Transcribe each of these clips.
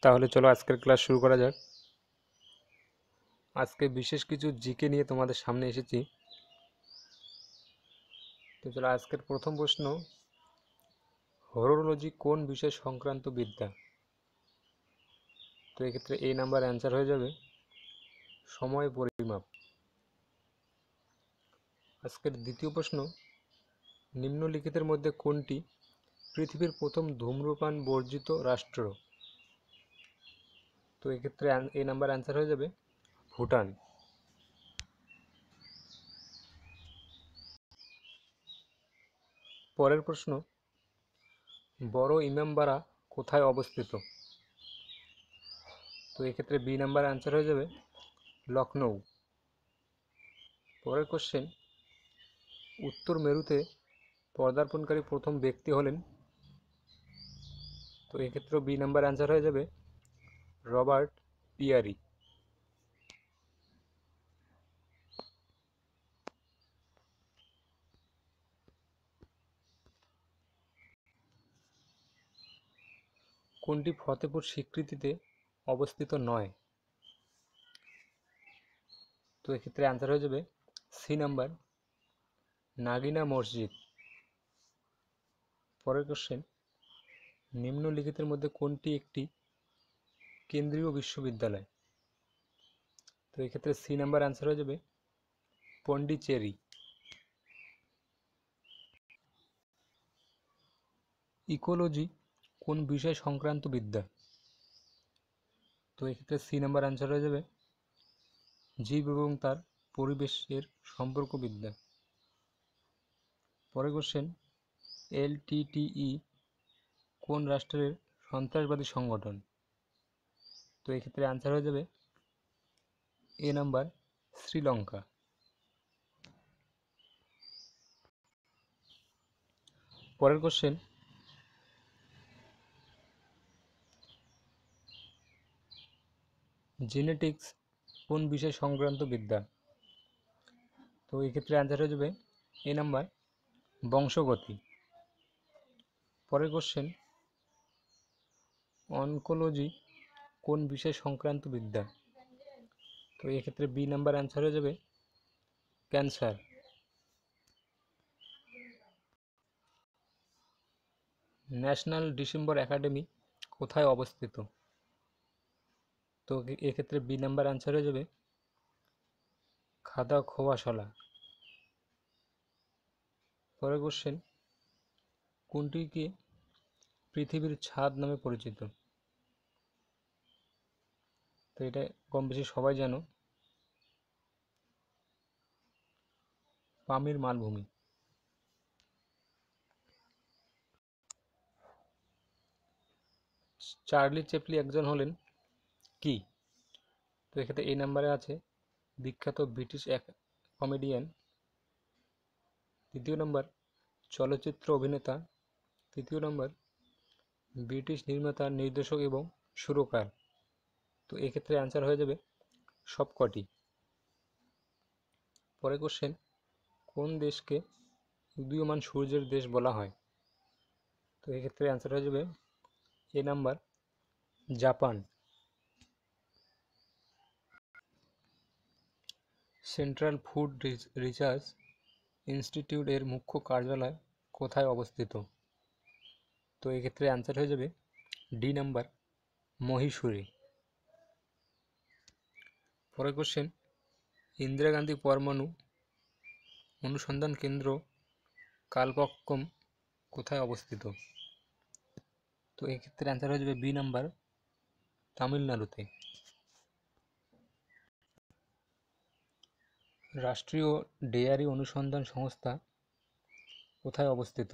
তাহলে চলো আজকের ক্লাস শুরু করা যাক। আজকে বিশেষ কিছু জিকে নিয়ে তোমাদের সামনে এসেছি। তো চলো আজকের প্রথম প্রশ্ন, হরোলজি কোন বিষয় সংক্রান্ত বিদ্যা? তো এক্ষেত্রে এই নাম্বার অ্যান্সার হয়ে যাবে সময় পরিমাপ। আজকের দ্বিতীয় প্রশ্ন, নিম্নলিখিতের মধ্যে কোনটি পৃথিবীর প্রথম ধূম্রপান বর্জিত রাষ্ট্র? তো এক্ষেত্রে এই নাম্বার অ্যান্সার হয়ে যাবে ভুটান। পরের প্রশ্ন, বড় ইমামবাড়া কোথায় অবস্থিত? তো এক্ষেত্রে বি নাম্বার অ্যান্সার হয়ে যাবে লখনৌ। পরের কোশ্চেন, উত্তর মেরুতে পদার্পণকারী প্রথম ব্যক্তি হলেন? তো এক্ষেত্রেও বি নাম্বার অ্যান্সার হয়ে যাবে রবার্ট পিয়ারি। কোনটি ফতেপুর স্বীকৃতিতে অবস্থিত নয়? তো এক্ষেত্রে অ্যান্সার হয়ে যাবে সি নাম্বার নাগিনা মসজিদ। পরের কোশ্চেন, নিম্নলিখিতের মধ্যে কোনটি একটি কেন্দ্রীয় বিশ্ববিদ্যালয়? তো এক্ষেত্রে সি নাম্বার অ্যান্সার হয়ে যাবে পন্ডিচেরি। ইকোলজি কোন বিষয় সংক্রান্ত বিদ্যা? তো এক্ষেত্রে সি নাম্বার অ্যান্সার হয়ে যাবে জীব এবং তার পরিবেশের সম্পর্ক বিদ্যা। পরের কোশ্চেন, এলটিটিই কোন রাষ্ট্রের সন্ত্রাসবাদী সংগঠন? তো এক্ষেত্রে অ্যান্সার হয়ে যাবে এ নাম্বার শ্রীলঙ্কা। পরের কোশ্চেন, জেনেটিক্স কোন বিষয় সংক্রান্ত বিদ্যা? তো এক্ষেত্রে অ্যান্সার হয়ে যাবে এ নাম্বার বংশগতি। পরের কোশ্চেন, অনকোলজি কোন বিষয় সংক্রান্ত বিদ্যা? তো এক্ষেত্রে বি নাম্বার অ্যান্সার হয়ে যাবে ক্যান্সার। ন্যাশনাল ডিসেম্বর একাডেমি কোথায় অবস্থিত? তো এক্ষেত্রে বি নাম্বার অ্যান্সার হয়ে যাবে খাদাখোয়াশলা। পরের কোশ্চেন, কোনটিকে পৃথিবীর ছাদ নামে পরিচিত? তো এটা কম বেশি সবাই জানো, পামির মালভূমি। চার্লি চ্যাপলি একজন হলেন কি? তো এক্ষেত্রে এই নাম্বারে আছে বিখ্যাত ব্রিটিশ এক কমেডিয়ান। দ্বিতীয় নম্বর চলচ্চিত্র অভিনেতা। তৃতীয় নম্বর ব্রিটিশ নির্মাতা, নির্দেশক এবং সুরকার। তো এক্ষেত্রে অ্যান্সার হয়ে যাবে সবকটি। পরের কোশ্চেন, কোন দেশকে উদীয়মান সূর্যের দেশ বলা হয়? তো এক্ষেত্রে অ্যান্সার হয়ে যাবে A number Japan. Central food research institute এর মুখ্য কার্যালয় কোথায় অবস্থিত? তো এক্ষেত্রে অ্যান্সার হয়ে যাবে ডি নাম্বার মহীশূরে। পরের কোশ্চেন, ইন্দিরা গান্ধী পরমাণু অনুসন্ধান কেন্দ্র কালপক্কম কোথায় অবস্থিত? তো এক্ষেত্রে অ্যান্সার হয়ে যাবে বি নাম্বার তামিলনাড়ুতে। রাষ্ট্রীয় ডেয়ারি অনুসন্ধান সংস্থা কোথায় অবস্থিত?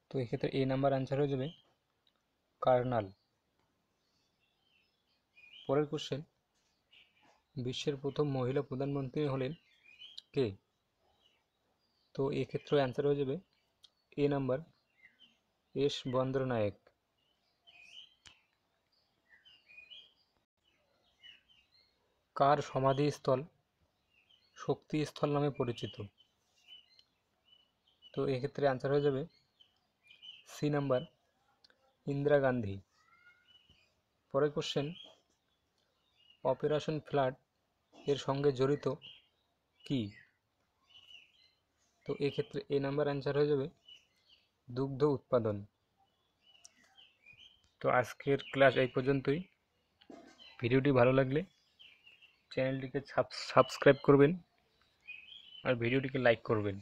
তো এক্ষেত্রে এ নাম্বার অ্যান্সার হয়ে যাবে কার্নাল। পরের কোশ্চেন, বিশ্বের প্রথম মহিলা প্রধানমন্ত্রী হলেন কে? তো এক্ষেত্রে অ্যান্সার হয়ে যাবে এ নাম্বার এস বন্দ্রনায়েক। কার সমাধিস্থল শক্তিস্থল নামে পরিচিত? তো এক্ষেত্রে অ্যান্সার হয়ে যাবে সি নাম্বার ইন্দিরা গান্ধী। পরের কোশ্চেন, অপারেশন ফ্লাড এর সঙ্গে জড়িত কি? তো এক্ষেত্রে এ নাম্বার অ্যান্সার হয়ে যাবে দুগ্ধ উৎপাদন। তো আজকের ক্লাস এই পর্যন্তই। ভিডিওটি ভালো লাগলে চ্যানেলটিকে সাবস্ক্রাইব করবেন আর ভিডিওটিকে লাইক করবেন।